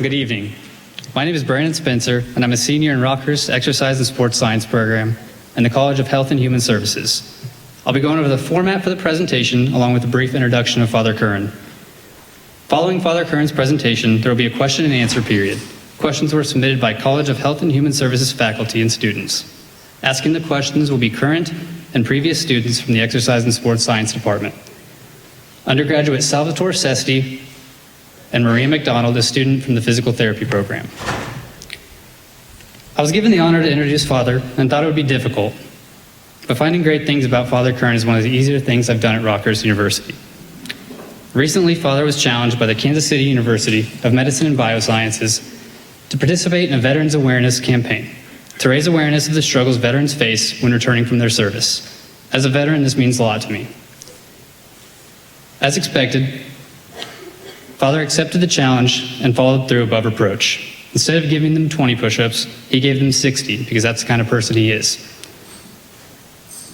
Good evening. My name is Brandon Spencer, and I'm a senior in Rockhurst Exercise and Sports Science program in the College of Health and Human Services. I'll be going over the format for the presentation along with a brief introduction of Father Curran. Following Father Curran's presentation, there will be a question and answer period. Questions were submitted by College of Health and Human Services faculty and students. Asking the questions will be current and previous students from the Exercise and Sports Science Department. Undergraduate Salvatore Sesti and Maria McDonald, a student from the Physical Therapy program. I was given the honor to introduce Father and thought it would be difficult, but finding great things about Father Curran is one of the easier things I've done at Rockhurst University. Recently, Father was challenged by the Kansas City University of Medicine and Biosciences to participate in a Veterans Awareness campaign to raise awareness of the struggles veterans face when returning from their service. As a veteran, this means a lot to me. As expected, Father accepted the challenge and followed through above reproach. Instead of giving them 20 push-ups, he gave them 60 because that's the kind of person he is.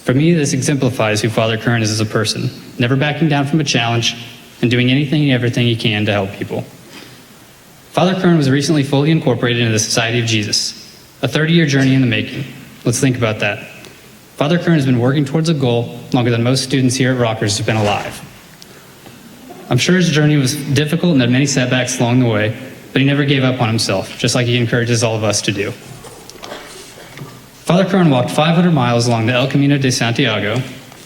For me, this exemplifies who Father Curran is as a person, never backing down from a challenge and doing anything and everything he can to help people. Father Curran was recently fully incorporated into the Society of Jesus, a 30-year journey in the making. Let's think about that. Father Curran has been working towards a goal longer than most students here at Rockhurst have been alive. I'm sure his journey was difficult and had many setbacks along the way, but he never gave up on himself, just like he encourages all of us to do. Father Curran walked 500 miles along the Camino de Santiago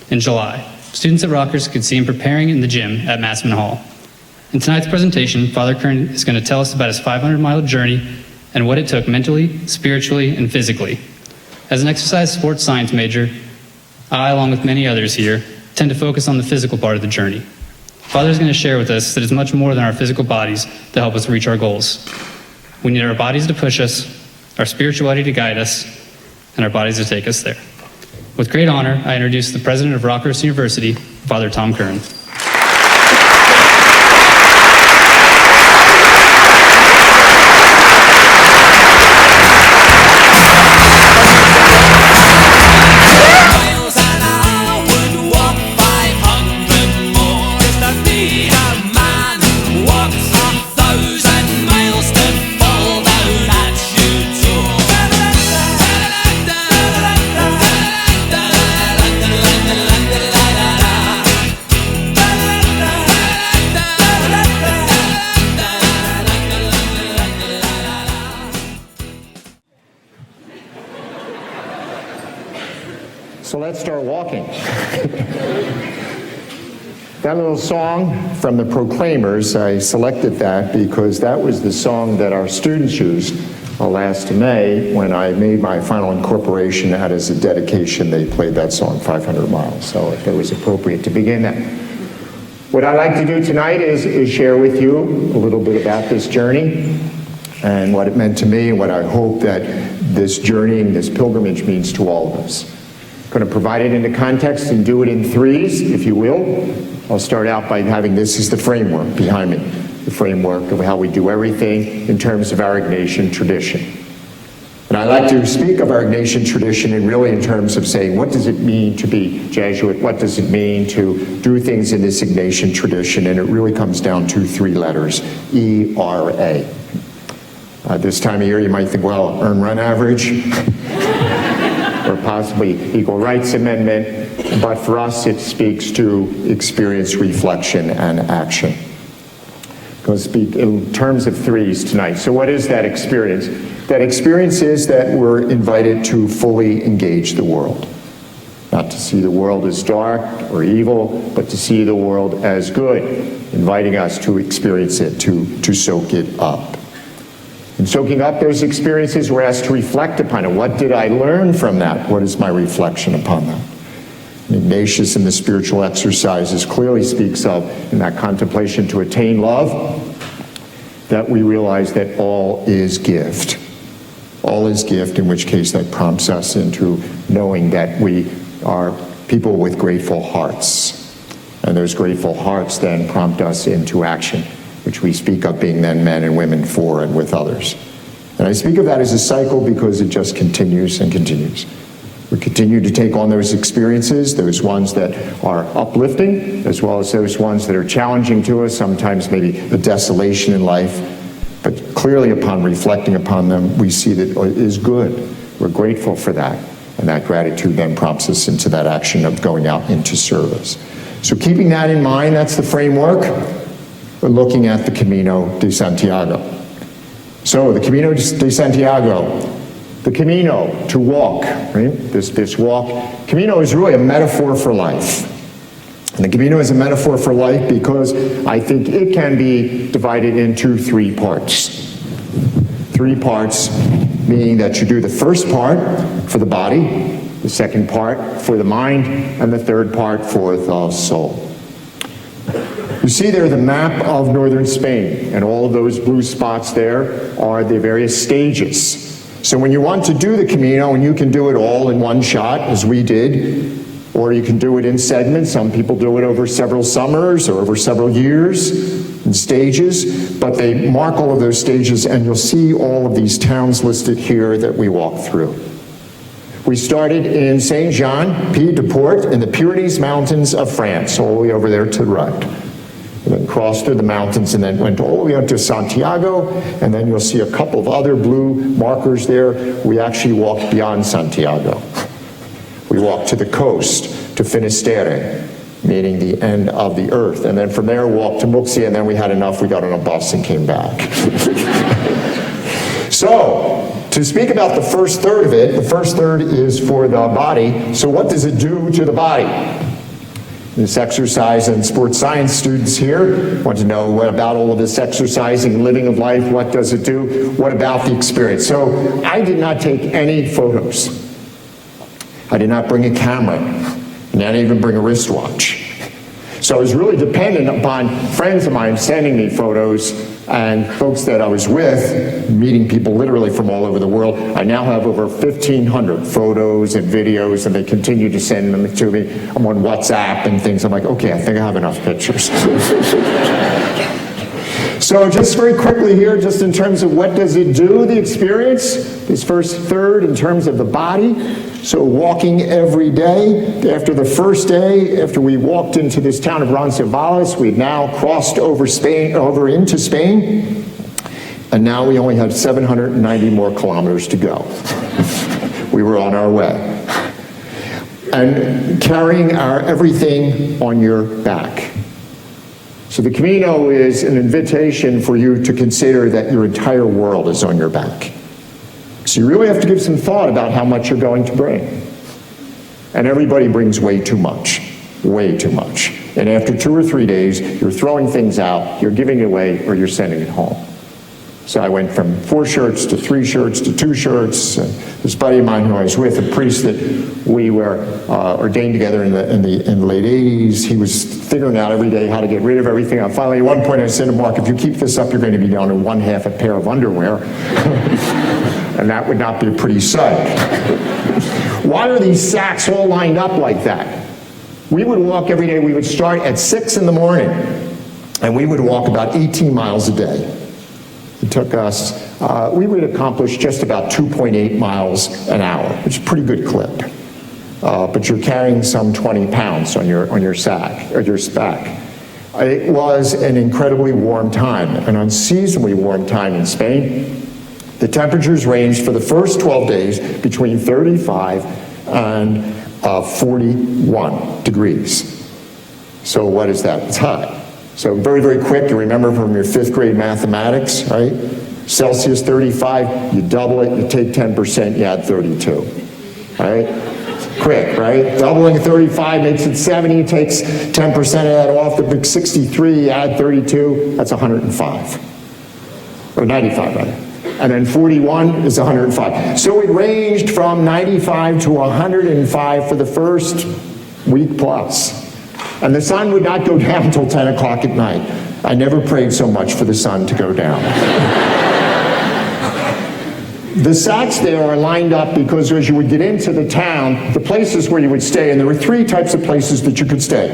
in July. Students at Rockhurst could see him preparing in the gym at Massman Hall. In tonight's presentation, Father Curran is going to tell us about his 500-mile journey and what it took mentally, spiritually, and physically. As an exercise sports science major, I, along with many others here, tend to focus on the physical part of the journey. Father is going to share with us that it's much more than our physical bodies to help us reach our goals. We need our bodies to push us, our spirituality to guide us, and our bodies to take us there. With great honor, I introduce the president of Rockhurst University, Father Tom Curran. So let's start walking. That little song from the Proclaimers, I selected that because that was the song that our students used last May when I made my final incorporation. That as a dedication, they played that song 500 miles, so it was appropriate to begin that. What I'd like to do tonight is share with you a little bit about this journey and what it meant to me and what I hope that this journey and this pilgrimage means to all of us. I'm going to provide it into context and do it in threes, if you will. I'll start out by having this as the framework behind me, the framework of how we do everything in terms of our Ignatian tradition. And I like to speak of our Ignatian tradition and really in terms of saying, what does it mean to be Jesuit? What does it mean to do things in this Ignatian tradition? And it really comes down to three letters, E-R-A. This time of year you might think, well, earn run average, or possibly Equal Rights Amendment, but for us it speaks to experience, reflection, and action. I'm going to speak in terms of threes tonight. So what is that experience? That experience is that we're invited to fully engage the world. Not to see the world as dark or evil, but to see the world as good, inviting us to experience it, to soak it up. In soaking up those experiences, we're asked to reflect upon it. What did I learn from that? What is my reflection upon that? Ignatius in the spiritual exercises clearly speaks of, in that contemplation to attain love, that we realize that all is gift. All is gift, in which case that prompts us into knowing that we are people with grateful hearts. And those grateful hearts then prompt us into action, which we speak of being then men and women for and with others. And I speak of that as a cycle because it just continues and continues. We continue to take on those experiences, those ones that are uplifting, as well as those ones that are challenging to us, sometimes maybe the desolation in life. But clearly upon reflecting upon them, we see that it is good. We're grateful for that. And that gratitude then prompts us into that action of going out into service. So keeping that in mind, that's the framework. We're looking at the Camino de Santiago. So the Camino de Santiago, the Camino, to walk, right? This walk. Camino is really a metaphor for life. And the Camino is a metaphor for life because I think it can be divided into three parts. Three parts, meaning that you do the first part for the body, the second part for the mind, and the third part for the soul. You see there the map of northern Spain, and all of those blue spots there are the various stages. So when you want to do the Camino, and you can do it all in one shot, as we did, or you can do it in segments. Some people do it over several summers or over several years in stages, but they mark all of those stages, and you'll see all of these towns listed here that we walk through. We started in Saint-Jean-Pied-de-Port in the Pyrenees Mountains of France, all the way over there to the right. And then crossed through the mountains and then went all the way up to Santiago, and then you'll see a couple of other blue markers there. We actually walked beyond Santiago. We walked to the coast, to Finisterre, meaning the end of the earth. And then from there, walked to Muxia, and then we had enough. We got on a bus and came back. So, to speak about the first third of it, the first third is for the body. So what does it do to the body? This exercise and sports science students here want to know what about all of this exercising, living of life, what does it do? What about the experience? So I did not take any photos. I did not bring a camera, and I didn't even bring a wristwatch. So I was really dependent upon friends of mine sending me photos and folks that I was with, meeting people literally from all over the world. I now have over 1,500 photos and videos, and they continue to send them to me. I'm on WhatsApp and things. I'm like, okay, I think I have enough pictures. So just very quickly here, just in terms of what does it do, the experience, this first third in terms of the body. So walking every day. After the first day, after we walked into this town of Roncesvalles, we've now crossed over into Spain, and now we only have 790 more kilometers to go. We were on our way. And carrying our everything on your back. So the Camino is an invitation for you to consider that your entire world is on your back. So you really have to give some thought about how much you're going to bring. And everybody brings way too much. And after 2 or 3 days, you're throwing things out, you're giving it away, or you're sending it home. So I went from 4 shirts to 3 shirts to 2 shirts. This buddy of mine who I was with, a priest that we were ordained together in the late 80s, he was figuring out every day how to get rid of everything. And finally, at one point I said to Mark, if you keep this up, you're going to be down to 1/2 a pair of underwear. And that would not be a pretty sight. Why are these sacks all lined up like that? We would walk every day. We would start at 6 in the morning, and we would walk about 18 miles a day. It took us, we would accomplish just about 2.8 miles an hour, which is a pretty good clip. But you're carrying some 20 pounds on your sack, or your back. It was an incredibly warm time, an unseasonably warm time in Spain. The temperatures ranged for the first 12 days between 35 and 41 degrees. So what is that? It's hot. So very, very quick, you remember from your 5th grade mathematics, right? Celsius 35, you double it, you take 10%, you add 32, right? Quick, right? Doubling 35 makes it 70, takes 10% of that off, the big 63, you add 32, that's 105. Or 95, rather. And then 41 is 105. So it ranged from 95 to 105 for the first week plus. And the sun would not go down until 10 o'clock at night. I never prayed so much for the sun to go down. The sacks there are lined up because as you would get into the town, the places where you would stay, and there were 3 types of places that you could stay.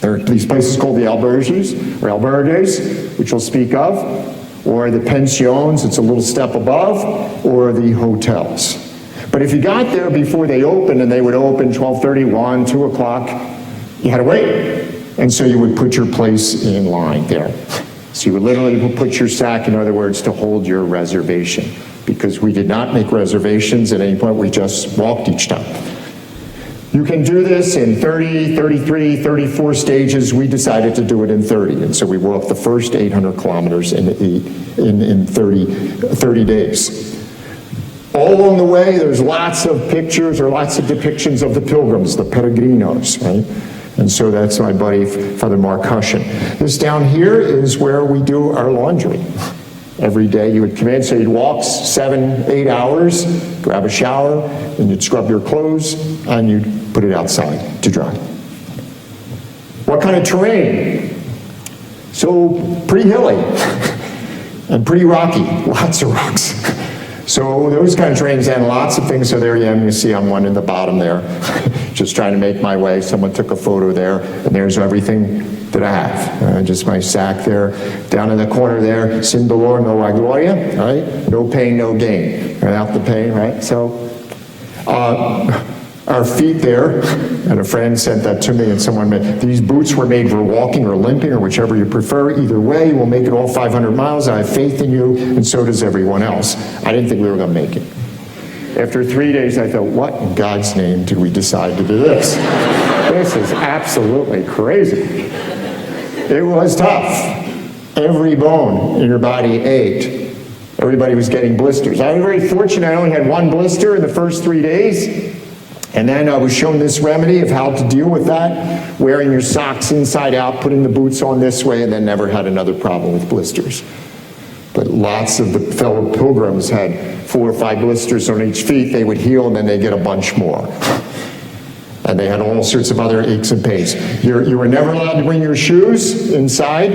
There are these places called the albergues, or albergues, which we'll speak of, or the pensions, it's a little step above, or the hotels. But if you got there before they opened, and they would open 12:31, 2 o'clock, you had to wait. And so you would put your place in line there. So you would literally put your sack, in other words, to hold your reservation, because we did not make reservations at any point, we just walked each time. You can do this in 30, 33, 34 stages. We decided to do it in 30, and so we walked the first 800 kilometers in 30 days. All along the way, there's lots of pictures or lots of depictions of the pilgrims, the peregrinos, right? And so that's my buddy, Father Mark Hushin. This down here is where we do our laundry. Every day you would come in, so you'd walk 7, 8 hours, grab a shower, and you'd scrub your clothes, and you'd put it outside to dry. What kind of terrain? So pretty hilly and pretty rocky, lots of rocks. So those kind of terrains and lots of things. So there you see I'm one in the bottom there, just trying to make my way. Someone took a photo there, and there's everything that I have. Just my sack there. Down in the corner there, sin dolor no hay gloria, right? No pain, no gain. Without the pain, right? So our feet there, and a friend sent that to me, and someone made, these boots were made for walking or limping or whichever you prefer. Either way, we'll make it all 500 miles. I have faith in you, and so does everyone else. I didn't think we were going to make it. After 3 days, I thought, what in God's name did we decide to do this? This is absolutely crazy. It was tough. Every bone in your body ached. Everybody was getting blisters. I was very fortunate. I only had one blister in the first 3 days. And then I was shown this remedy of how to deal with that, wearing your socks inside out, putting the boots on this way, and then never had another problem with blisters. But lots of the fellow pilgrims had 4 or 5 blisters on each feet. They would heal, and then they'd get a bunch more. And they had all sorts of other aches and pains. You were never allowed to bring your shoes inside.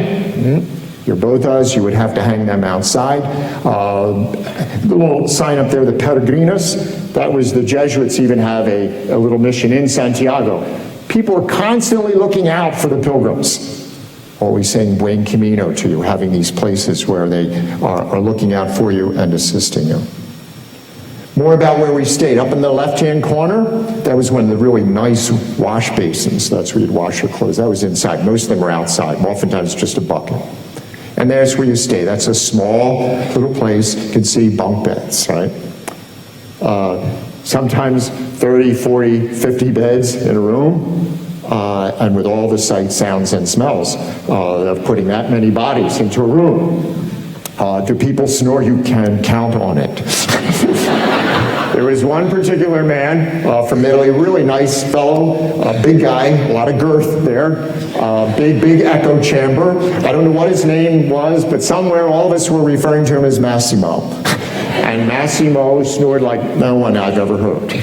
Your botas, you would have to hang them outside. The little sign up there, the peregrinos, that was the Jesuits even have a little mission in Santiago. People are constantly looking out for the pilgrims, always saying buen camino to you, having these places where they are looking out for you and assisting you. More about where we stayed. Up in the left-hand corner, that was one of the really nice wash basins. That's where you'd wash your clothes. That was inside. Most of them were outside, oftentimes just a bucket. And there's where you stay. That's a small little place. You can see bunk beds, right? Sometimes 30, 40, 50 beds in a room, and with all the sights, sounds, and smells of putting that many bodies into a room. Do people snore? You can count on it. There was one particular man from Italy, really nice fellow, big guy, a lot of girth there, big echo chamber. I don't know what his name was, but somewhere all of us were referring to him as Massimo. And Massimo snored like no one I've ever heard.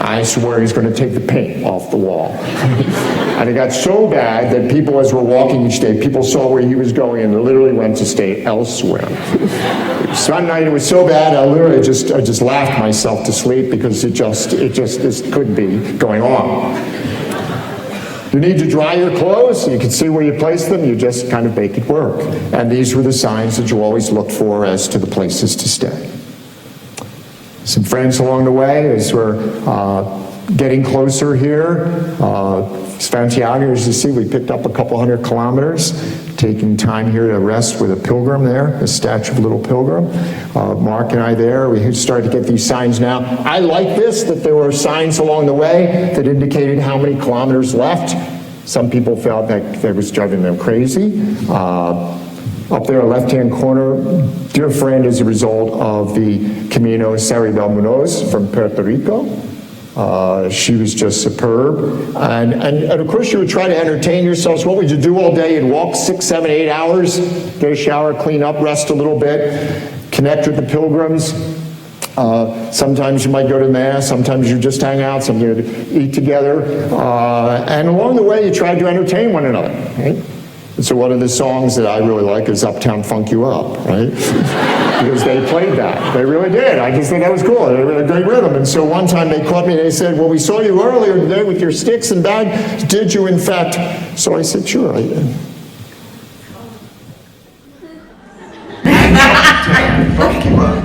I swear he's going to take the paint off the wall. And it got so bad that people, as we're walking each day, people saw where he was going and literally went to stay elsewhere. So one night it was so bad, I just laughed myself to sleep because it just couldn't be going on. You need to dry your clothes, so you can see where you place them, you just kind of make it work. And these were the signs that you always looked for as to the places to stay. Some friends along the way as we're getting closer here. Santiago, as you see, we picked up a couple 100 kilometers, taking time here to rest with a pilgrim there, a statue of a little pilgrim. Mark and I there, we started to get these signs now. I like this, that there were signs along the way that indicated how many kilometers left. Some people felt that was driving them crazy. Up there, left-hand corner, dear friend as a result of the Camino Saribel Munoz from Puerto Rico. She was just superb. And of course, you would try to entertain yourselves. What would you do all day? You'd walk 6, 7, 8 hours, get a shower, clean up, rest a little bit, connect with the pilgrims. Sometimes you might go to Mass, sometimes you just hang out, sometimes you eat together. And along the way, you try to entertain one another, right? And so one of the songs that I really like is Uptown Funk You Up, right? Because they played that. They really did. I just think that was cool. They had a great rhythm. And so one time they caught me and they said, well, we saw you earlier today with your sticks and bag. Did you, in fact? So I said, sure, I did. Funk you up.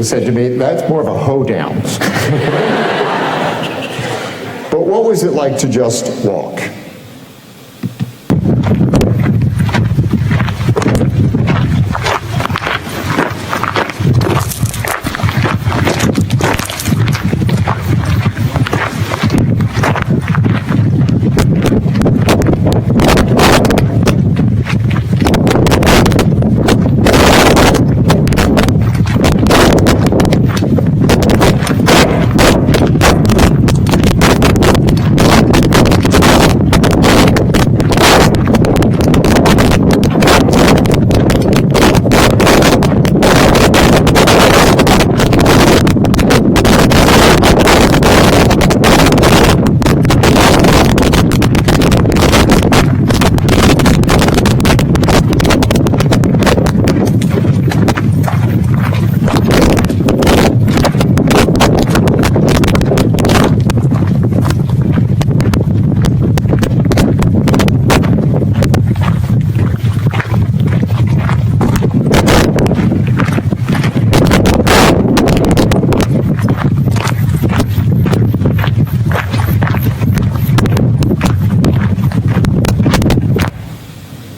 said to me, that's more of a hoedown. But what was it like to just walk?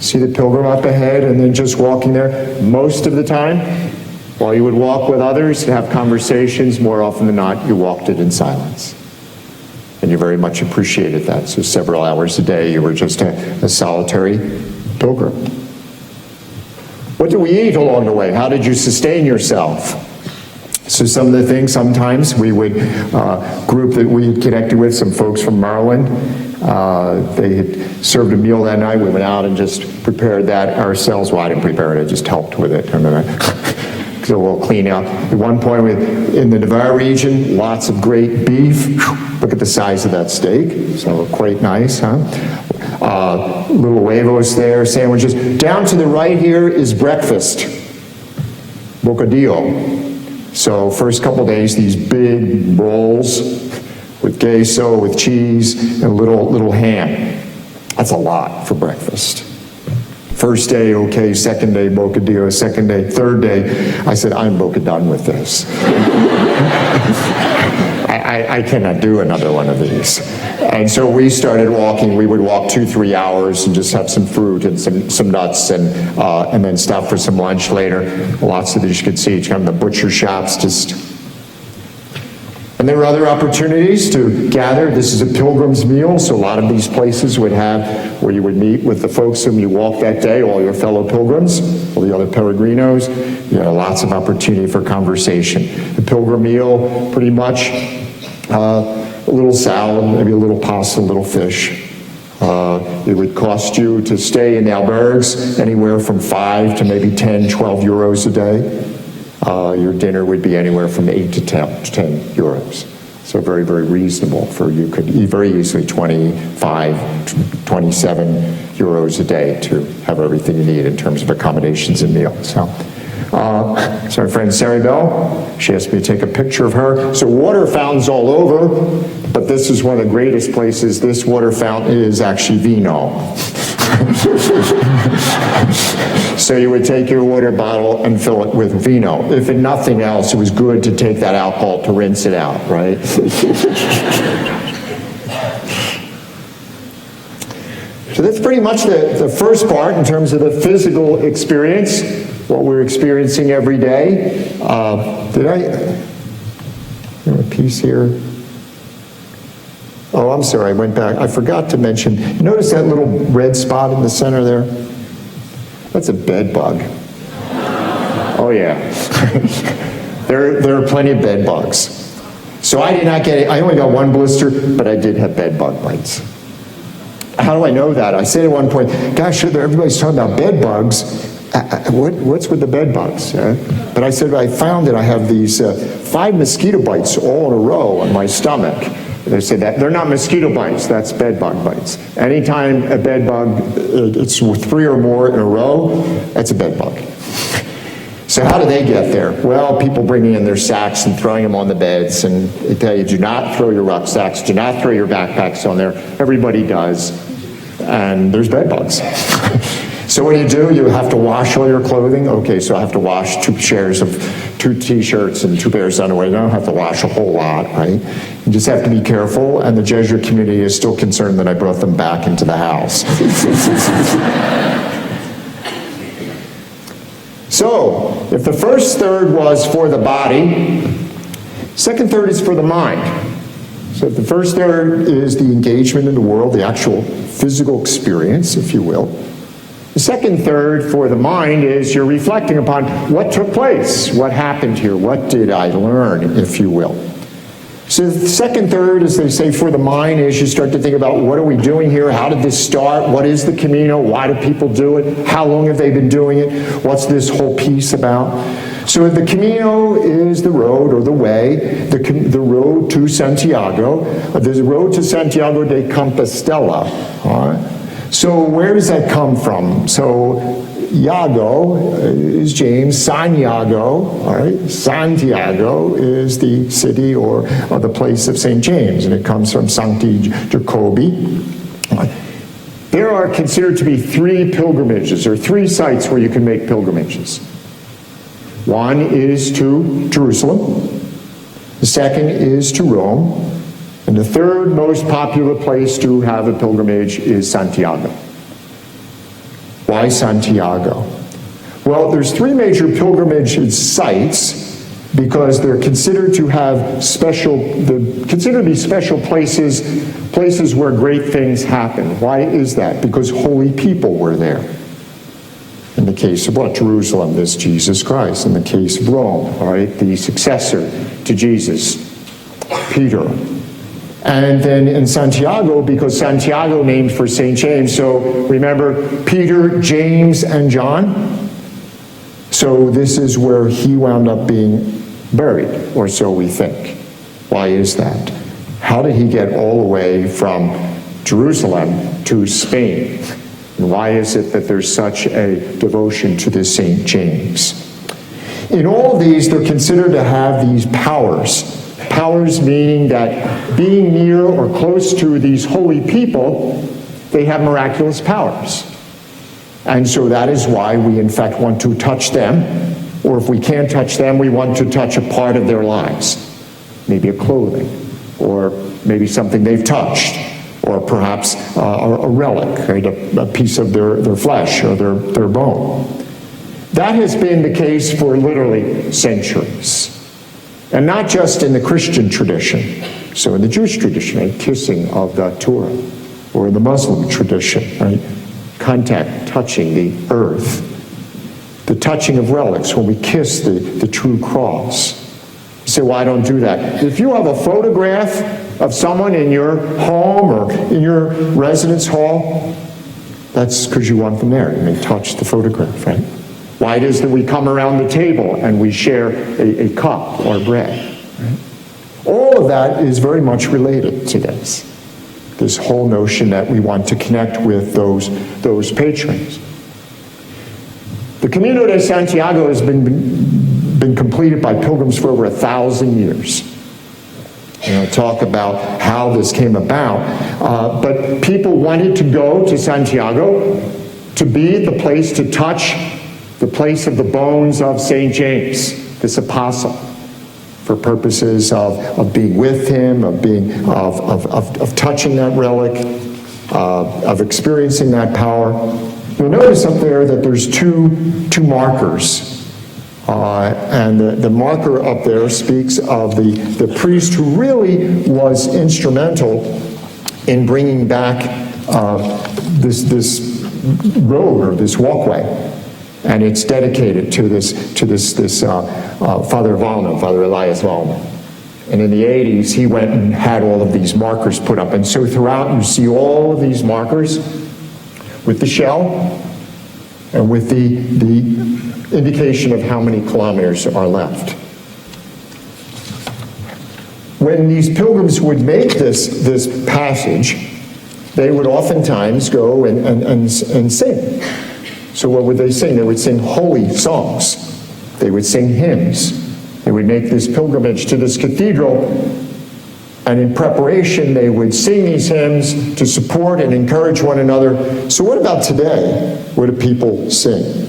See the pilgrim up ahead and then just walking there most of the time? While you would walk with others and have conversations, more often than not, you walked it in silence. And you very much appreciated that. So several hours a day, you were just a solitary pilgrim. What did we eat along the way? How did you sustain yourself? So some of the things, sometimes we would group that we connected with, some folks from Maryland. They had served a meal that night. We went out and just prepared that ourselves. Well, I didn't prepare it, I just helped with it. And then so we'll clean up. At one point in the Navarre region, lots of great beef. Look at the size of that steak. So quite nice, huh? Little huevos there, sandwiches. Down to the right here is breakfast. Bocadillo. So first couple days, these big rolls with queso, with cheese, and a little ham. That's a lot for breakfast. First day, okay. Second day, bocadillo. Second day, third day, I said, I'm bocadone with this. I cannot do another one of these. And so we started walking. We would walk 2-3 hours and just have some fruit and some nuts and then stop for some lunch later. Lots of these you could see, kind of the butcher shops, just. And there were other opportunities to gather. This is a pilgrim's meal, so a lot of these places would have where you would meet with the folks whom you walked that day, all your fellow pilgrims, all the other peregrinos. You had lots of opportunity for conversation. The pilgrim meal, pretty much a little salad, maybe a little pasta, a little fish. It would cost you to stay in the albergs anywhere from 5 to maybe 10, 12 euros a day. Your dinner would be anywhere from 8 to 10 euros. So very, very reasonable for you could eat very easily 25, 27 euros a day to have everything you need in terms of accommodations and meals. So our friend Sarah Bell, she asked me to take a picture of her. So water fountains all over, but this is one of the greatest places. This water fountain is actually vino. So you would take your water bottle and fill it with vino. If in nothing else, it was good to take that alcohol to rinse it out, right? So that's pretty much the first part in terms of the physical experience, what we're experiencing every day. Did I have a piece here? Oh, I'm sorry, I went back. I forgot to mention, you notice that little red spot in the center there? That's a bed bug. Oh yeah. There are plenty of bed bugs. So I did not get it. I only got one blister, but I did have bed bug bites. How do I know that? I said at one point, gosh, everybody's talking about bed bugs. What's with the bed bugs? But I said, I found that I have these 5 mosquito bites all in a row on my stomach. They said that they're not mosquito bites, that's bed bug bites. Anytime a bed bug, it's 3 or more in a row, that's a bed bug. So how do they get there? Well, people bringing in their sacks and throwing them on the beds, and they tell you, do not throw your rucksacks, do not throw your backpacks on there. Everybody does, and there's bed bugs. So what do? You have to wash all your clothing. Okay, so I have to wash 2 pairs of 2 t-shirts and 2 pairs of underwear. You don't have to wash a whole lot, right? You just have to be careful, and the Jesuit community is still concerned that I brought them back into the house. So, if the first third was for the body, second third is for the mind. So if the first third is the engagement in the world, the actual physical experience, if you will, the second third for the mind is you're reflecting upon what took place, what happened here, what did I learn, if you will. So the second third, as they say, for the mind is you start to think about what are we doing here, how did this start, what is the Camino, why do people do it, how long have they been doing it, what's this whole piece about. So the Camino is the road or the way, the road to Santiago, the road to Santiago de Compostela. All right? So where does that come from? So Iago is James, Santiago, all right? Santiago is the city or the place of St. James, and it comes from Sancti Jacobi. There are considered to be 3 pilgrimages, or 3 sites where you can make pilgrimages. One is to Jerusalem, the second is to Rome, and the third most popular place to have a pilgrimage is Santiago. Why Santiago? Well, there's 3 major pilgrimage sites because they're considered to have considered to be special places where great things happen. Why is that? Because holy people were there. In the case of Jerusalem, there's Jesus Christ. In the case of Rome, all right, the successor to Jesus, Peter. And then in Santiago, because Santiago named for St. James, so remember Peter, James, and John? So this is where he wound up being buried, or so we think. Why is that? How did he get all the way from Jerusalem to Spain? And why is it that there's such a devotion to this St. James? In all of these, they're considered to have these powers. Powers meaning that being near or close to these holy people, they have miraculous powers. And so that is why we in fact want to touch them, or if we can't touch them, we want to touch a part of their lives. Maybe a clothing, or maybe something they've touched, or perhaps a relic, right? A piece of their flesh or their bone. That has been the case for literally centuries. And not just in the Christian tradition. So in the Jewish tradition, right, kissing of the Torah, or in the Muslim tradition, right, contact, touching the earth, the touching of relics when we kiss the true cross. You say, well, I don't do that. If you have a photograph of someone in your home or in your residence hall, that's because you want them there. You may touch the photograph, right? Why it is that we come around the table and we share a cup or bread. Right? All of that is very much related to this whole notion that we want to connect with those patrons. The Camino de Santiago has been completed by pilgrims for over 1,000 years. And I'll talk about how this came about. But people wanted to go to Santiago to be the place to touch the place of the bones of St. James, this apostle, for purposes of being with him, of touching that relic, of experiencing that power. You'll notice up there that there's two markers. And the marker up there speaks of the priest who really was instrumental in bringing back this road or this walkway. And it's dedicated to this Father Valna, Father Elias Valna. And in the 80s, he went and had all of these markers put up. And so throughout, you see all of these markers with the shell and with the indication of how many kilometers are left. When these pilgrims would make this passage, they would oftentimes go and sing. So what would they sing? They would sing holy songs. They would sing hymns. They would make this pilgrimage to this cathedral, and in preparation they would sing these hymns to support and encourage one another. So what about today? What do people sing?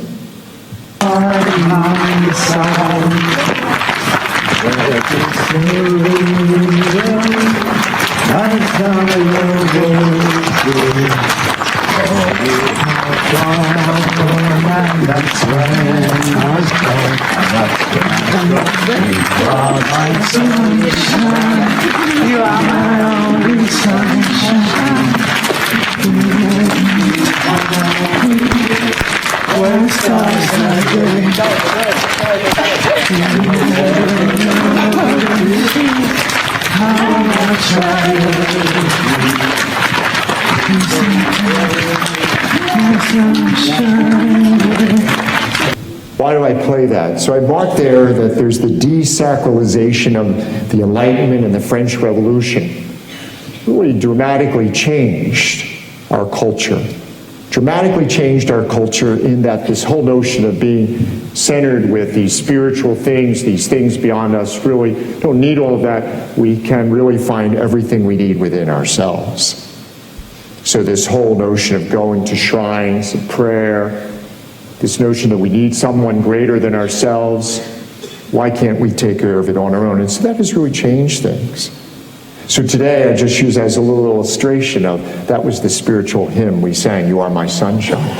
Why do I play that? So I marked there that there's the desacralization of the Enlightenment and the French Revolution. Really dramatically changed our culture. Dramatically changed our culture in that this whole notion of being centered with these spiritual things, these things beyond us, really don't need all of that. We can really find everything we need within ourselves. So this whole notion of going to shrines, of prayer, this notion that we need someone greater than ourselves, why can't we take care of it on our own? And so that has really changed things. So today I just use as a little illustration of that was the spiritual hymn we sang, "You Are My Sunshine."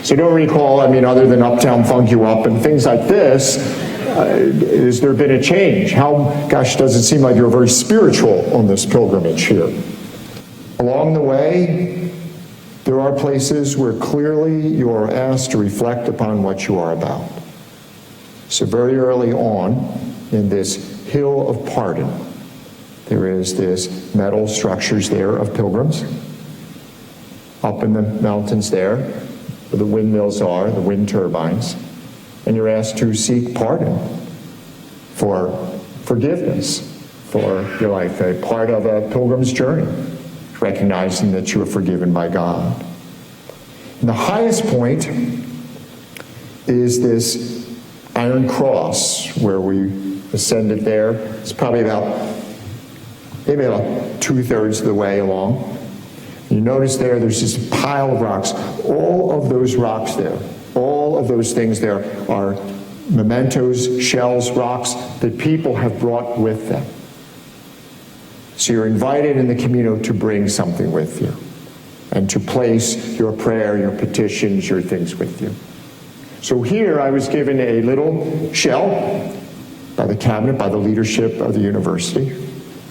So don't recall, other than Uptown Funk You Up and things like this, has there been a change? Does it seem like you're very spiritual on this pilgrimage here? Along the way, there are places where clearly you are asked to reflect upon what you are about. So very early on in this hill of pardon, there is this metal structures there of pilgrims. Up in the mountains there, where the windmills are, the wind turbines, and you're asked to seek pardon for forgiveness for your life, a part of a pilgrim's journey, recognizing that you are forgiven by God. And the highest point is this iron cross where we ascended there. It's probably maybe about 2/3 of the way along. You notice there's this pile of rocks. All of those rocks there, all of those things there are mementos, shells, rocks that people have brought with them. So you're invited in the Camino to bring something with you and to place your prayer, your petitions, your things with you. So here I was given a little shell by the cabinet, by the leadership of the university.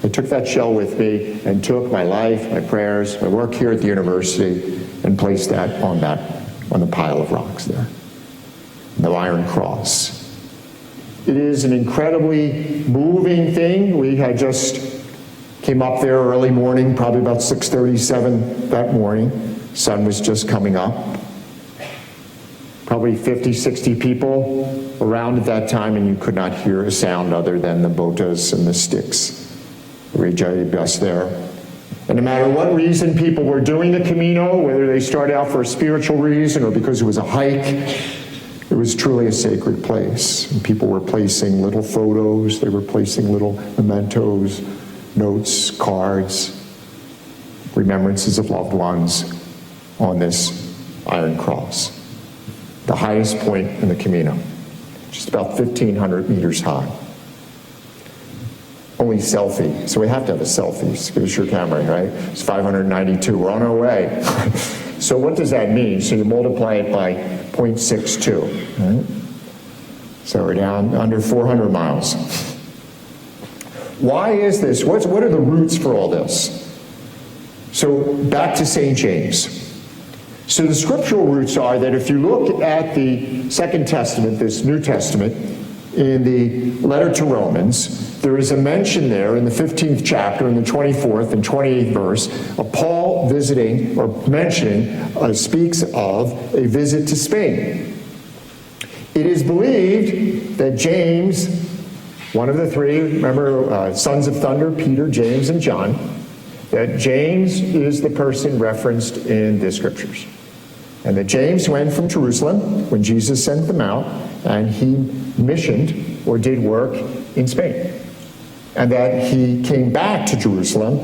I took that shell with me and took my life, my prayers, my work here at the university and placed that on the pile of rocks there, the iron cross. It is an incredibly moving thing. We had just came up there early morning, probably about 6:37 that morning. Sun was just coming up. Probably 50, 60 people around at that time, and you could not hear a sound other than the botas and the sticks. Us there. And no matter what reason people were doing the Camino, whether they started out for a spiritual reason or because it was a hike, it was truly a sacred place. And people were placing little photos, they were placing little mementos, notes, cards, remembrances of loved ones on this iron cross. The highest point in the Camino, just about 1,500 meters high. Only selfie, so we have to have a selfie. Give us your camera, right? It's 592, we're on our way. So what does that mean? So you multiply it by 0.62, right? So we're down under 400 miles. Why is this? What are the roots for all this? So back to St. James. So the scriptural roots are that if you look at the Second Testament, this New Testament, in the letter to Romans, there is a mention there in the 15th chapter, in the 24th and 28th verse, of Paul visiting or mentioning, speaks of a visit to Spain. It is believed that James, one of the three, remember, sons of thunder, Peter, James, and John, that James is the person referenced in the scriptures. And that James went from Jerusalem when Jesus sent them out, and he missioned or did work in Spain. And that he came back to Jerusalem,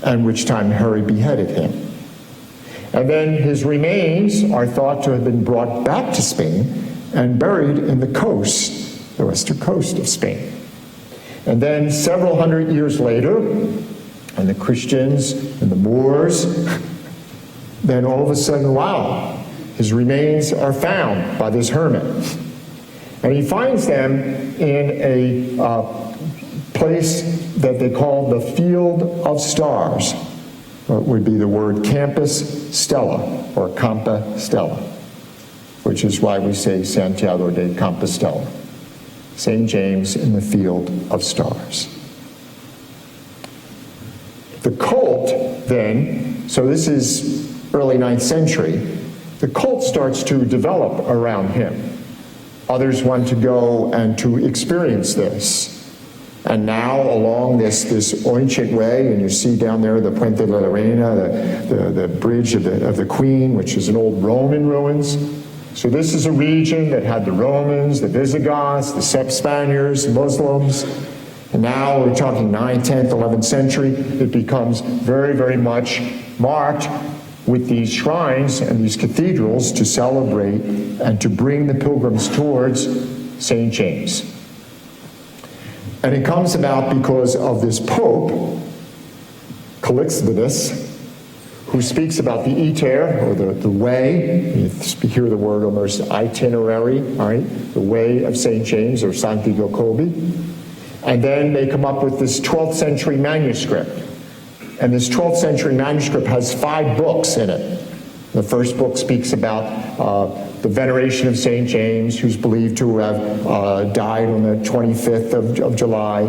and which time Herod beheaded him. And then his remains are thought to have been brought back to Spain and buried in the coast, the western coast of Spain. And then several hundred years later, and the Christians and the Moors, then all of a sudden, wow, his remains are found by this hermit. And he finds them in a place that they call the Field of Stars. What would be the word Campus Stella, or Compostela, which is why we say Santiago de Compostela. St. James in the Field of Stars. The cult then, so this is early 9th century, the cult starts to develop around him. Others want to go and to experience this. And now along this ancient way, and you see down there the Puente de la Reina, the bridge of the Queen, which is an old Roman ruins. So this is a region that had the Romans, the Visigoths, the Spaniards, Muslims. And now we're talking 9th, 10th, 11th century. It becomes very, very much marked with these shrines and these cathedrals to celebrate and to bring the pilgrims towards St. James. And it comes about because of this Pope, Calixtus, who speaks about the iter, or the way. You hear the word almost itinerary, all right? The way of St. James, or Santi Jacobi. And then they come up with this 12th century manuscript. And this 12th century manuscript has 5 books in it. The first book speaks about the veneration of St. James, who's believed to have died on the 25th of July.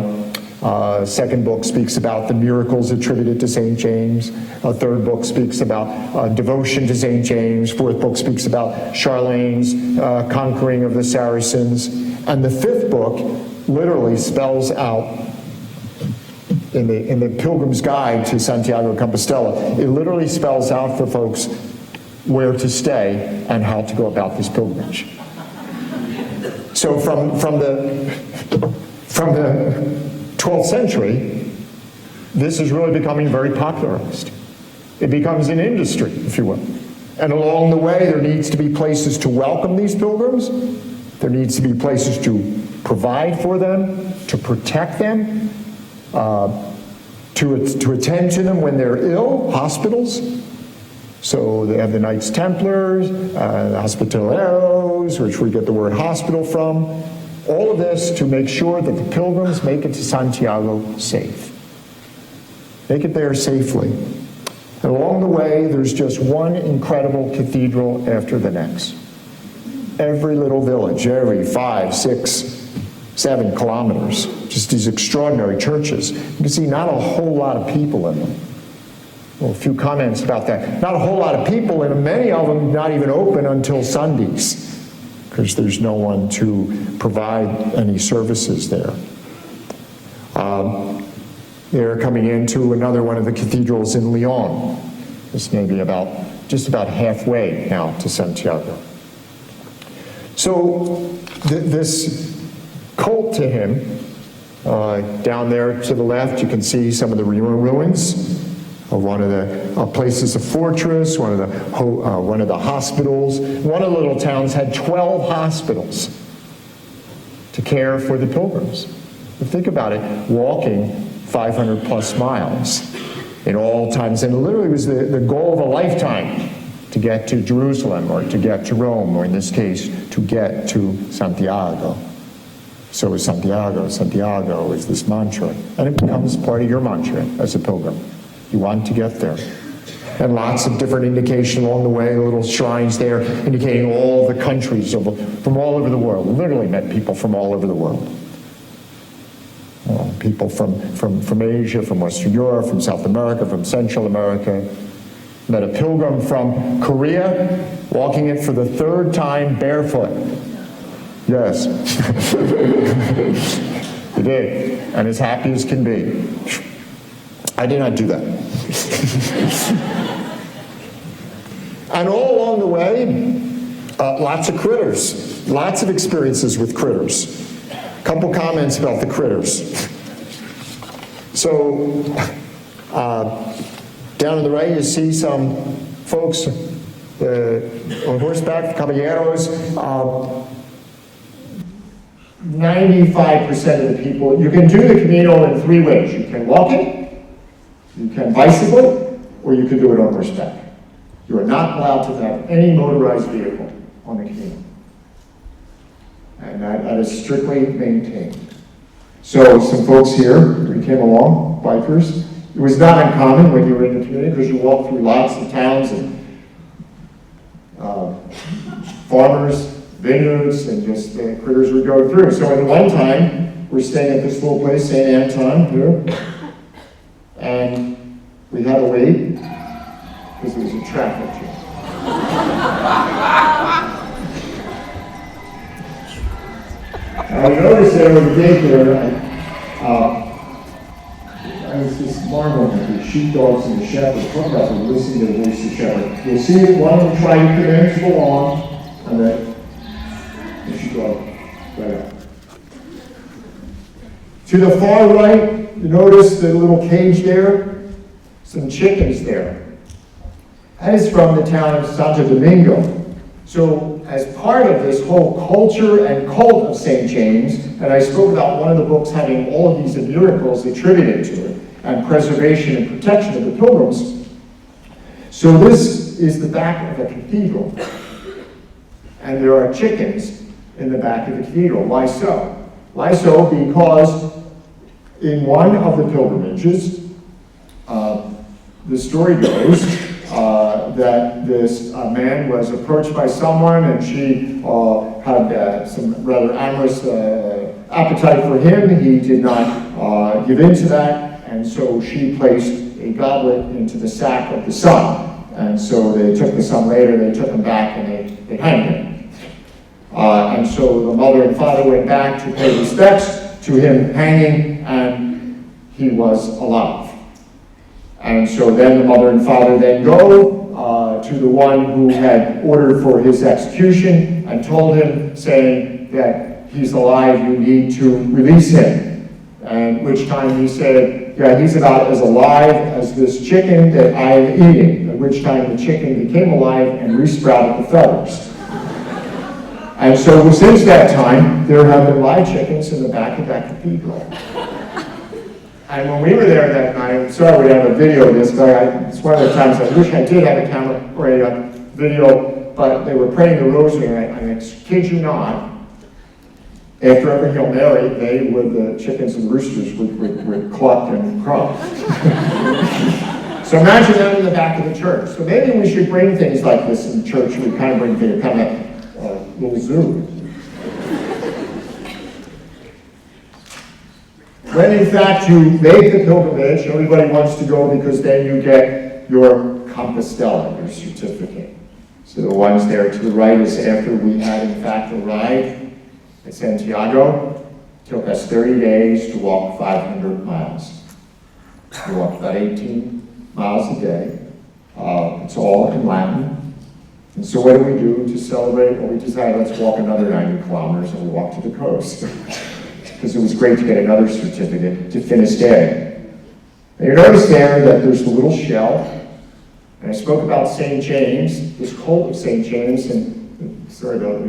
Second book speaks about the miracles attributed to St. James. A third book speaks about devotion to St. James. Fourth book speaks about Charlemagne's conquering of the Saracens. And the fifth book literally spells out, in the Pilgrim's Guide to Santiago de Compostela, it literally spells out for folks where to stay and how to go about this pilgrimage. So from the 12th century, this is really becoming very popularized. It becomes an industry, if you will. And along the way, there needs to be places to welcome these pilgrims. There needs to be places to provide for them, to protect them, to attend to them when they're ill, hospitals. So they have the Knights Templars, the Hospitaleros, which we get the word hospital from. All of this to make sure that the pilgrims make it to Santiago safe. Make it there safely. And along the way, there's just one incredible cathedral after the next. Every little village, every 5, 6, 7 kilometers, just these extraordinary churches. You can see not a whole lot of people in them. Well, a few comments about that. Not a whole lot of people in them, many of them not even open until Sundays, because there's no one to provide any services there. They're coming into another one of the cathedrals in Lyon. This may be just about halfway now to Santiago. So this cult to him, down there to the left, you can see some of the ruins of one of the places of fortress, one of the hospitals. One of the little towns had 12 hospitals to care for the pilgrims. But think about it, walking 500 plus miles in all times, and it literally was the goal of a lifetime to get to Jerusalem, or to get to Rome, or in this case, to get to Santiago. So Santiago, Santiago is this mantra, and it becomes part of your mantra as a pilgrim. You want to get there. And lots of different indication along the way, little shrines there indicating all the countries from all over the world. We literally met people from all over the world. People from Asia, from Western Europe, from South America, from Central America. Met a pilgrim from Korea, walking it for the 3rd time barefoot. Yes. He did, and as happy as can be. I did not do that. And all along the way, lots of critters, lots of experiences with critters. A couple comments about the critters. So, down on the right, you see some folks on horseback, caballeros, 95% of the people, you can do the Camino in 3 ways. You can walk it, you can bicycle, or you can do it on horseback. You are not allowed to have any motorized vehicle on the Camino. And that is strictly maintained. So some folks here, we came along, bikers. It was not uncommon when you were in the community because you walk through lots of towns and farmers, vineyards, and just critters would go through. So at one time, we're staying at this little place, St. Anton here, and we had to wait because there was a traffic jam. I noticed there over the gate there, I was just marveling at the sheepdogs and the shepherds. Talk about the listening to the voice of the shepherd. You'll see it, one of them try to come in to the lawn, and then the sheepdog right out. To the far right, you notice the little cage there? Some chickens there. That is from the town of Santo Domingo. So as part of this whole culture and cult of St. James, and I spoke about one of the books having all of these miracles attributed to it, and preservation and protection of the pilgrims. So this is the back of a cathedral. And there are chickens in the back of the cathedral. Why so? Why so? Because in one of the pilgrimages, the story goes that this man was approached by someone, and she had some rather amorous appetite for him. He did not give in to that, and so she placed a goblet into the sack of the son. And so they took the son later, they took him back, and they hanged him. And so the mother and father went back to pay respects to him hanging, and he was alive. And so then the mother and father then go to the one who had ordered for his execution and told him, saying that he's alive, you need to release him. And which time he said, yeah, he's about as alive as this chicken that I am eating. At which time the chicken became alive and resprouted the feathers. And so since that time, there have been live chickens in the back of that cathedral. And when we were there that night, I'm sorry we have a video of this, but it's one of the times I wish I did have a camera or a video, but they were praying the rosary, and I kid you not, after every Hail Mary, the chickens and roosters would cluck and crow. So imagine that in the back of the church. So maybe we should bring things like this in church. We kind of bring things, kind of a little zoo. When in fact you make the pilgrimage, everybody wants to go because then you get your Compostela, your certificate. So the ones there to the right is after we had in fact arrived at Santiago. It took us 30 days to walk 500 miles. We walked about 18 miles a day. It's all in Latin. And so what do to celebrate? Well, we decided let's walk another 90 kilometers, and we walked to the coast. Because it was great to get another certificate to Finisterre. And you notice there that there's a little shell, and I spoke about St. James, this cult of St. James, and sorry about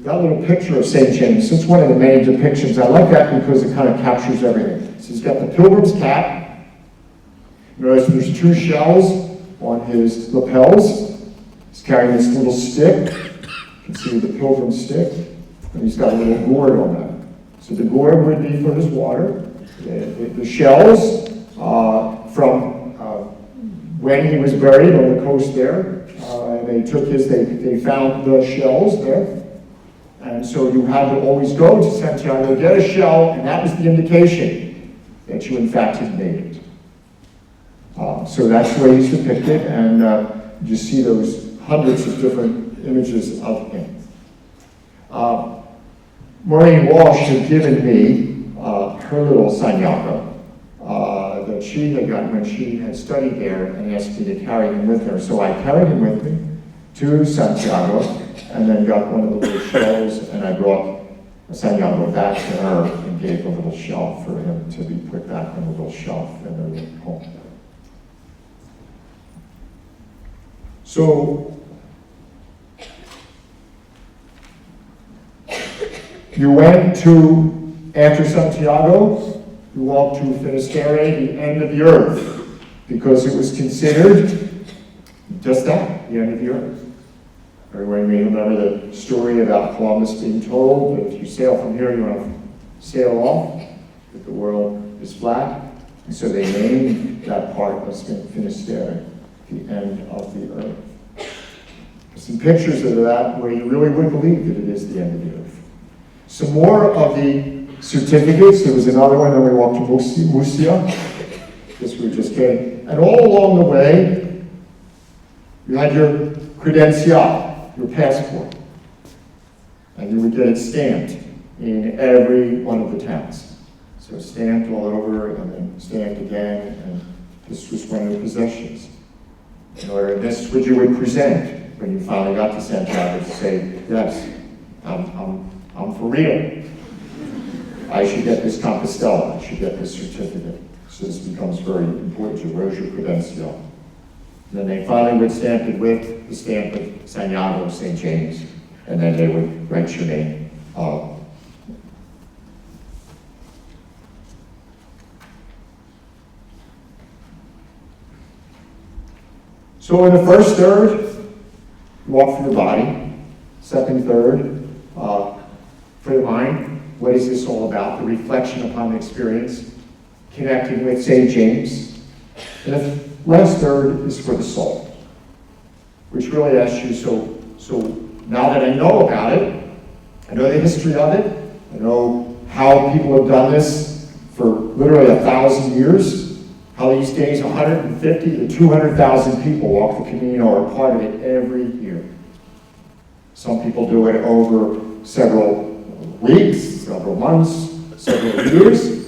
that little picture of St. James. It's one of the many depictions. I like that because it kind of captures everything. So he's got the pilgrim's cap. Notice there's 2 shells on his lapels. He's carrying this little stick. You can see the pilgrim stick, and he's got a little gourd on that. So the gourd would be for his water. The shells from when he was buried on the coast there, and they found the shells there. And so you had to always go to Santiago, get a shell, and that was the indication that you in fact had made it. So that's the way he's depicted, and you see those hundreds of different images of him. Maureen Walsh had given me her little Santiago that she had gotten when she had studied there, and asked me to carry him with her. So I carried him with me to Santiago, and then got one of the little shells, and I brought Santiago back to her and gave a little shelf for him to be put back on the little shelf in her home. So you went to, after Santiago, you walked to Finisterre, the end of the earth, because it was considered just that, the end of the earth. Everyone may remember the story about Columbus being told that if you sail from here, you want to sail off, that the world is flat. And so they named that part of Finisterre, the end of the earth. There's some pictures of that where you really would believe that it is the end of the earth. Some more of the certificates. There was another one, then we walked to Musia. Guess we were just kidding. And all along the way, you had your credencial, your passport. And you would get it stamped in every one of the towns. So stamped all over, and then stamped again, and this was one of your possessions. And this is what you would present when you finally got to Santiago to say, yes, I'm for real. I should get this Compostela, I should get this certificate. So this becomes very important. Where's your credencial? And then they finally would stamp it with the stamp of Santiago, St. James, and then they would write your name. So in the first third, you walk for your body. Second third, for the mind. What is this all about? The reflection upon the experience, connecting with St. James. And the last third is for the soul, which really asks you, so now that I know about it, I know the history of it, I know how people have done this for literally 1,000 years, how these days 150 to 200,000 people walk the Camino or are part of it every year. Some people do it over several weeks, several months, several years.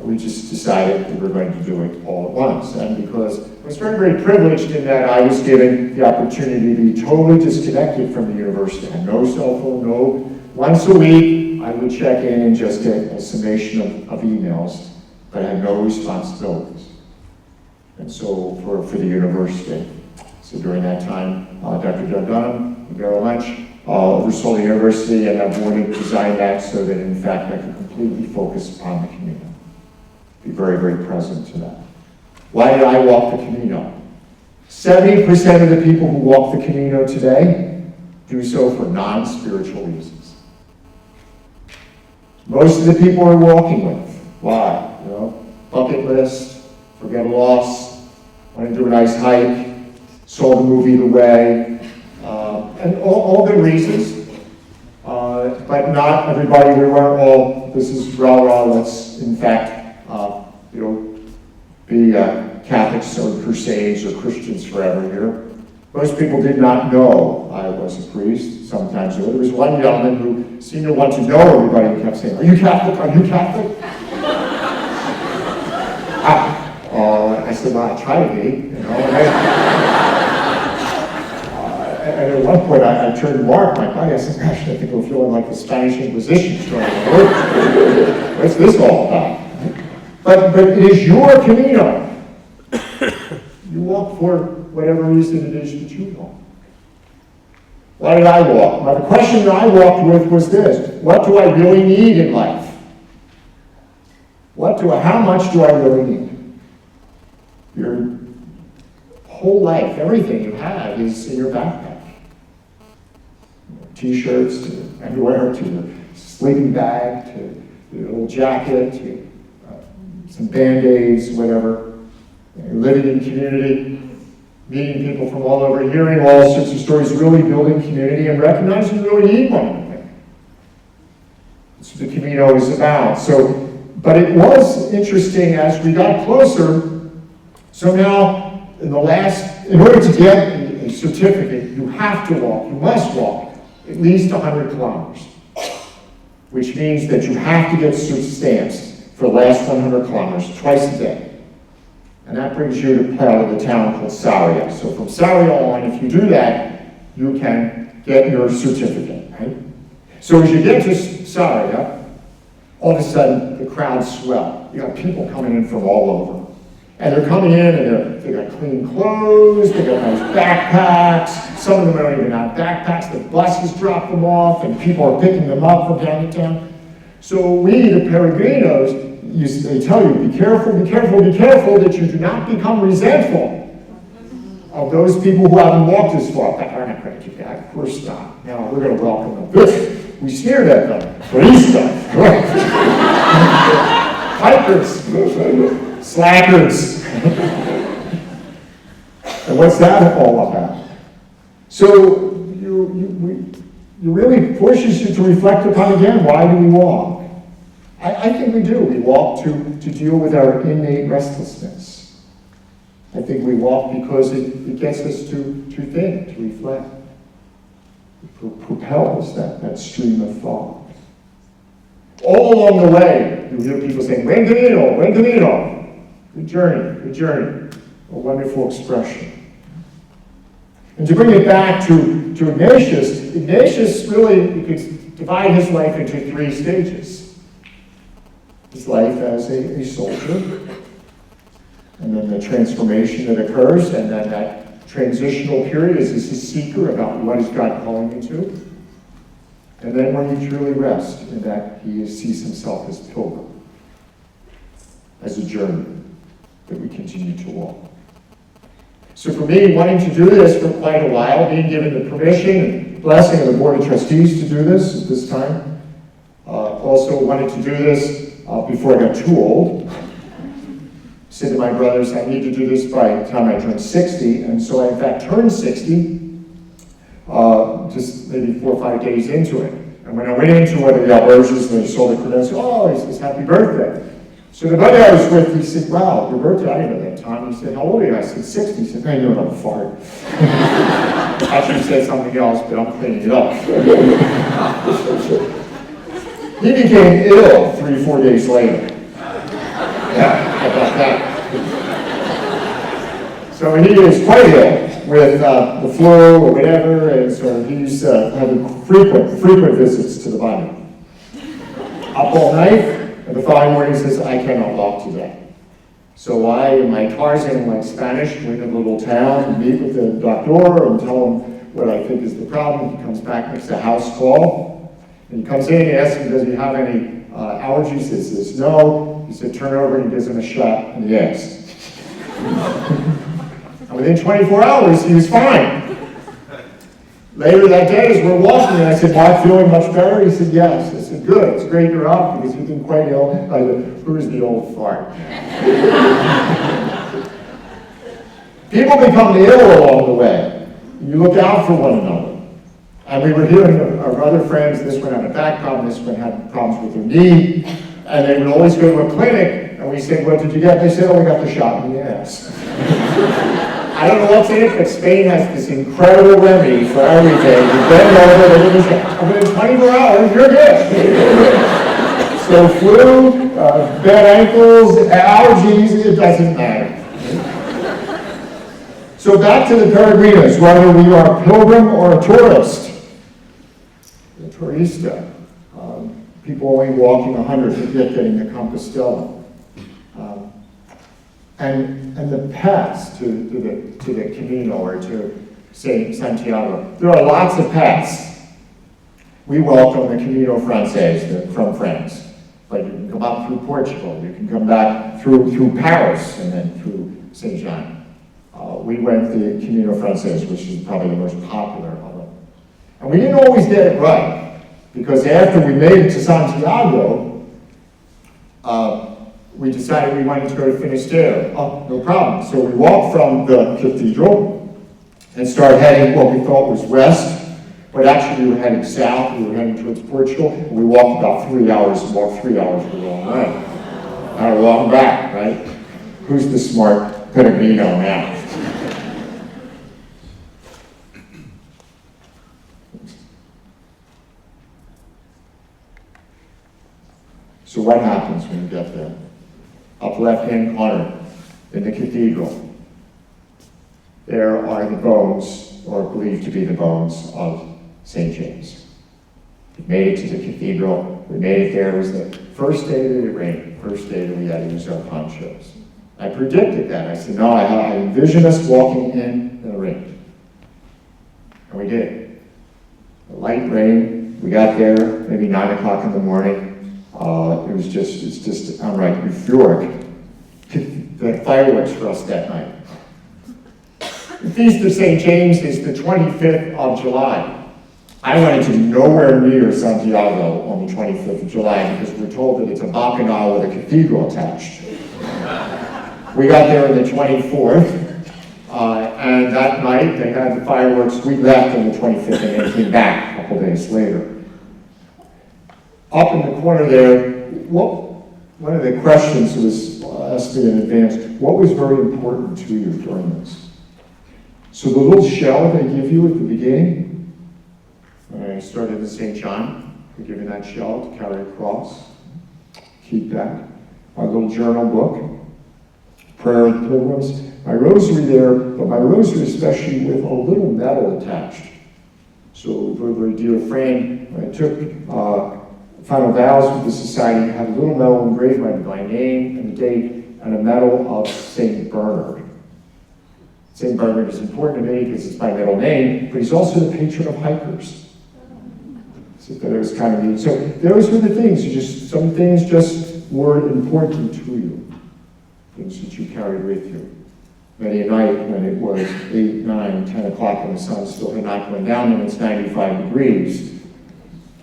We just decided we were going to do it all at once. And because I was very, very privileged in that I was given the opportunity to be totally disconnected from the university. I had no cell phone, no. Once a week, I would check in and just get a summation of emails, but I had no responsibilities. And so for the university. So during that time, Dr. Doug Dunham and Darrell Lynch oversaw the university, and I wanted to design that so that in fact I could completely focus upon the Camino. Be very, very present to that. Why did I walk the Camino? 70% of the people who walk the Camino today do so for non-spiritual reasons. Most of the people we're walking with. Why? Bucket list, forget a loss, want to do a nice hike, saw the movie The Way, and all good reasons. But not everybody, we weren't all, this is rah-rah, let's in fact be Catholics or Crusades or Christians forever here. Most people did not know I was a priest. Sometimes there was one gentleman who seemed to want to know everybody and kept saying, "Are you Catholic? Are you Catholic?" I said, "Well, I try to be." And at one point, I turned to Mark, my buddy. I said, "Gosh, I think we're feeling like the Spanish Inquisition starting. What's this all about?" But it is your Camino. You walk for whatever reason it is that you walk. Why did I walk? Well, the question that I walked with was this: what do I really need in life? How much do I really need? Your whole life, everything you have is in your backpack. T-shirts to underwear to your sleeping bag to your little jacket to some Band-Aids, whatever. You're living in community, meeting people from all over, hearing all sorts of stories, really building community and recognizing you really need one another. That's what the Camino is about. But it was interesting as we got closer. So now, in order to get a certificate, you have to walk, you must walk at least 100 kilometers, which means that you have to get stamps for the last 100 kilometers twice a day. And that brings you to the town called Sarria. So from Sarria on, if you do that, you can get your certificate, right? So as you get to Sarria, all of a sudden the crowds swell. You got people coming in from all over. And they're coming in and they got clean clothes, they got nice backpacks. Some of them don't even have backpacks. The buses drop them off and people are picking them up from downtown. So we, the peregrinos, they tell you, be careful, be careful, be careful that you do not become resentful of those people who haven't walked as far. But we're not going to do that, of course not. No, we're going to welcome them. This, we sneered at them. Turista. Hikers. Slackers. And what's that all about? So you really pushes you to reflect upon again, why do we walk? I think we do. We walk to deal with our innate restlessness. I think we walk because it gets us to think, to reflect. It propels that stream of thought. All along the way, you hear people saying, buen camino, buen camino. Good journey, good journey. A wonderful expression. And to bring it back to Ignatius really, you could divide his life into 3 stages. His life as a soldier, and then the transformation that occurs, and then that transitional period as a seeker about what is God calling me to. And then when he truly rests in that he sees himself as pilgrim, as a journey that we continue to walk. So for me, wanting to do this for quite a while, being given the permission and blessing of the Board of Trustees to do this at this time, also wanted to do this before I got too old. Said to my brothers, I need to do this by the time I turn 60, and so I in fact turned 60, just maybe 4 or 5 days into it. And when I went into one of the Alberges and they saw the credentials, oh, he says, happy birthday. So the buddy I was with, he said, wow, your birthday, I didn't know that time. He said, how old are you? I said, 60. He said, I knew I'm a fart. Actually he said something else, but I'm cleaning it up. He became ill 3 or 4 days later. Yeah, how about that? So he is quite ill with the flu or whatever, and so he's having frequent visits to the body. Up all night. And the following morning he says, I cannot walk today. So I, in my Tarzan like Spanish, go into a little town and meet with the doctor and tell him what I think is the problem. He comes back, makes a house call. And he comes in, he asks him, does he have any allergies? He says, no. He said, turn over, and he gives him a shot in the ass. And within 24 hours, he was fine. Later that day, as we're walking, and I said, Mark, feeling much better? He said, yes. I said, good, it's great you're up, because you've been quite ill. I said, who's the old fart? People become ill along the way. You look out for one another. And we were hearing of other friends, this one had a back problem, this one had problems with their knee, and they would always go to a clinic, and we said, what did you get? They said, oh, we got the shot in the ass. I don't know what's in it, but Spain has this incredible remedy for everything. You bend over, they give you a shot. Within 24 hours, you're good. So flu, bad ankles, allergies, it doesn't matter. So back to the peregrinos, whether we are a pilgrim or a tourist. The turista. People only walking 100 to getting to Compostela. And the paths to the Camino or to, say, Santiago. There are lots of paths. We welcome the Camino Frances from France. But you can come up through Portugal. You can come back through Paris and then through Saint Jean. We went the Camino Frances, which is probably the most popular of them. And we didn't always get it right, because after we made it to Santiago, we decided we wanted to go to Finisterre. Oh, no problem. So we walked from the cathedral and started heading what we thought was west, but actually we were heading south. We were heading towards Portugal. And we walked about 3 hours and walked 3 hours the wrong way. Now we're walking back, right? Who's the smart peregrino now? So what happens when you get there? Up left-hand corner in the cathedral, there are the bones, or believed to be the bones, of St. James. We made it to the cathedral. We made it there. It was the first day that it rained, first day that we had to use our ponchos. I predicted that. I said, no, I envision us walking in the rain. And we did. The light rain, we got there, maybe 9 o'clock in the morning. It's just outright euphoric. The fireworks for us that night. The Feast of St. James is the 25th of July. I wanted to nowhere near Santiago on the 25th of July because we're told that it's a bacchanal with a cathedral attached. We got there on the 24th, and that night they had the fireworks. We left on the 25th and then came back a couple days later. Up in the corner there, one of the questions was asked me in advance, what was very important to you during this? So the little shell they give you at the beginning, when I started in St. John, we give you that shell to carry across. Keep that. My little journal book, prayer of the pilgrims. My rosary there, but my rosary especially with a little medal attached. So a very, very dear friend, when I took final vows with the society, had a little medal engraved by my name and the date, and a medal of St. Bernard. St. Bernard is important to me because it's my middle name, but he's also the patron of hikers. So that it was kind of neat. So those were the things. Some things just were important to you. Things that you carried with you. Many a night when it was 8, 9, 10 o'clock and the sun still had not gone down and it's 95 degrees,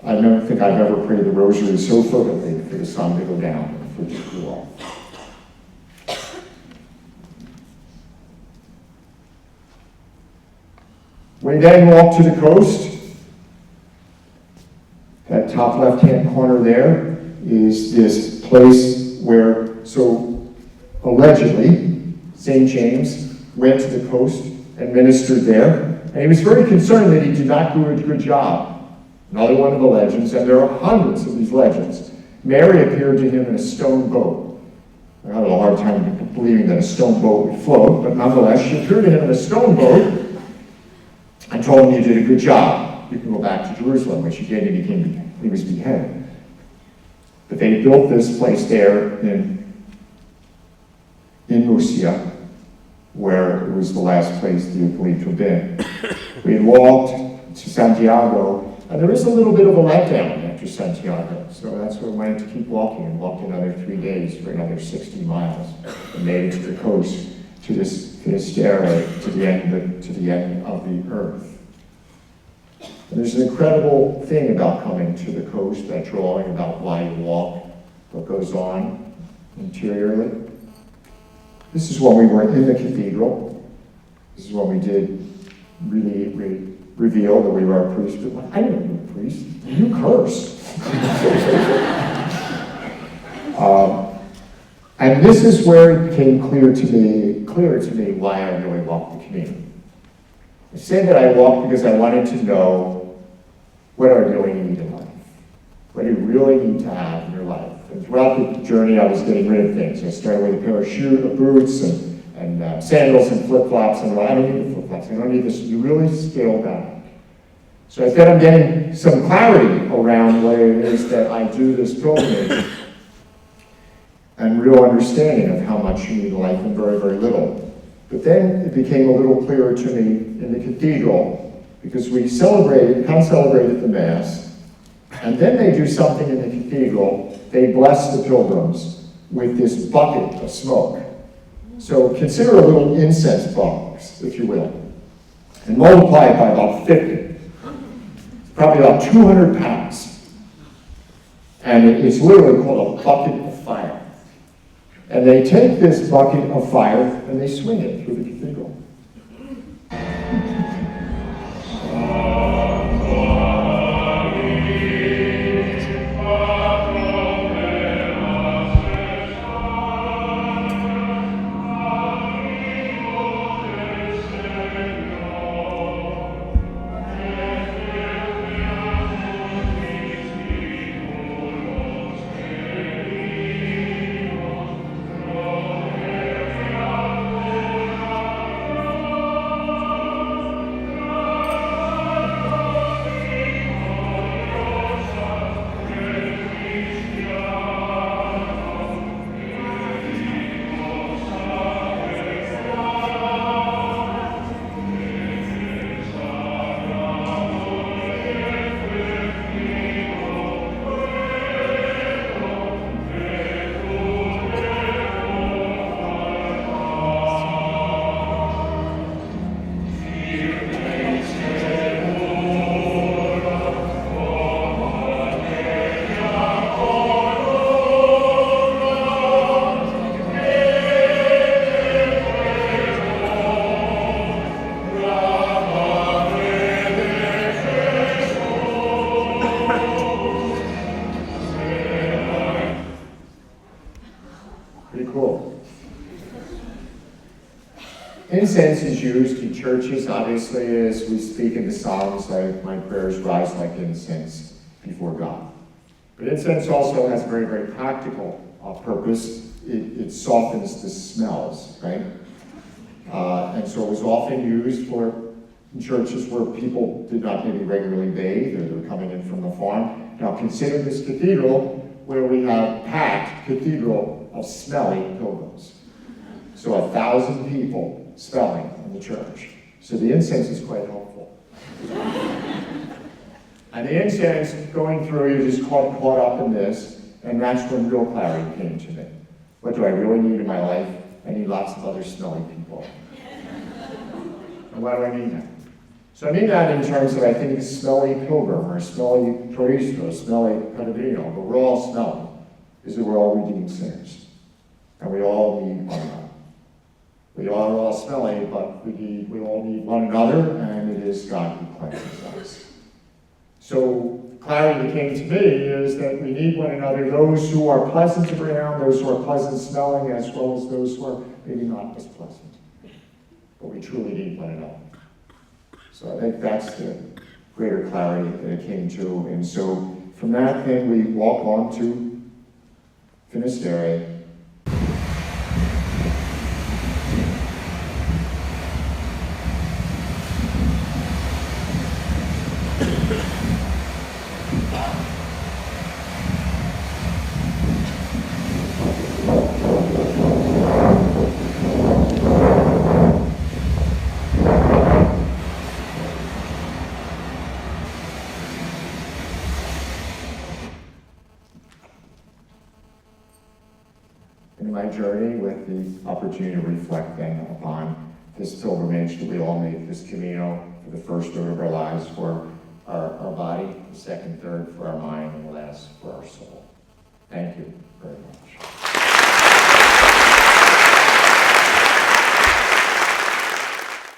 I don't think I've ever prayed the rosary so fervently for the sun to go down and for it to cool off. We then walked to the coast. That top left-hand corner there is this place where, so allegedly, St. James went to the coast and ministered there. And he was very concerned that he did not do a good job. Another one of the legends, and there are hundreds of these legends. Mary appeared to him in a stone boat. I had a hard time believing that a stone boat would float, but nonetheless, she appeared to him in a stone boat and told him, you did a good job. You can go back to Jerusalem, which he did, and he was beheaded. But they built this place there in Murcia, where it was the last place that you believed to have been. We had walked to Santiago, and there is a little bit of a letdown after Santiago, so that's why we wanted to keep walking, and walked another 3 days for another 60 miles, and made it to the coast, to this Finisterre, to the end of the earth. And there's an incredible thing about coming to the coast, that drawing about why you walk, what goes on interiorly. This is when we were in the cathedral. This is when we did really reveal that we were a priest. But I didn't know you were a priest. You cursed. And this is where it became clearer to me why I really walked the Camino. I say that I walked because I wanted to know what I really need in life. What do you really need to have in your life? And throughout the journey, I was getting rid of things. I started with a pair of boots, and sandals and flip-flops, and I don't need the flip-flops. I don't need this. You really scale back. So I said I'm getting some clarity around what it is that I do this pilgrimage, and real understanding of how much you need in life and very, very little. But then it became a little clearer to me in the cathedral, because we concelebrated the Mass, and then they do something in the cathedral. They bless the pilgrims with this bucket of smoke. So consider a little incense box, if you will, and multiply it by about 50. Probably about 200 pounds. And it's literally called a bucket of fire. And they take this bucket of fire and they swing it through the cathedral. Pretty cool. Incense is used in churches, obviously, as we speak in the Psalms, like my prayers rise like incense before God. But incense also has a very, very practical purpose. It softens the smells, right? And so it was often used in churches where people did not maybe regularly bathe, or they were coming in from the farm. Now consider this cathedral where we have packed cathedral of smelly pilgrims. So 1,000 people smelling in the church. So the incense is quite helpful. And the incense going through, you just caught up in this, and that's when real clarity came to me. What do I really need in my life? I need lots of other smelly people. And why do I need that? So I mean that in terms of, I think, smelly pilgrim, or smelly priest, or smelly peregrino, but we're all smelly, because we're all redeemed sinners. And we all need one another. We are all smelly, but we all need one another, and it is God who cleanses us. So clarity that came to me is that we need one another, those who are pleasant to be around, those who are pleasant smelling, as well as those who are maybe not as pleasant. But we truly need one another. So I think that's the greater clarity that it came to. And so from that thing, we walk on to Finisterre. In my journey, with the opportunity to reflect then upon this pilgrimage that we all make, this Camino, for the first third of our lives for our body, the second third for our mind, and the last for our soul. Thank you very much.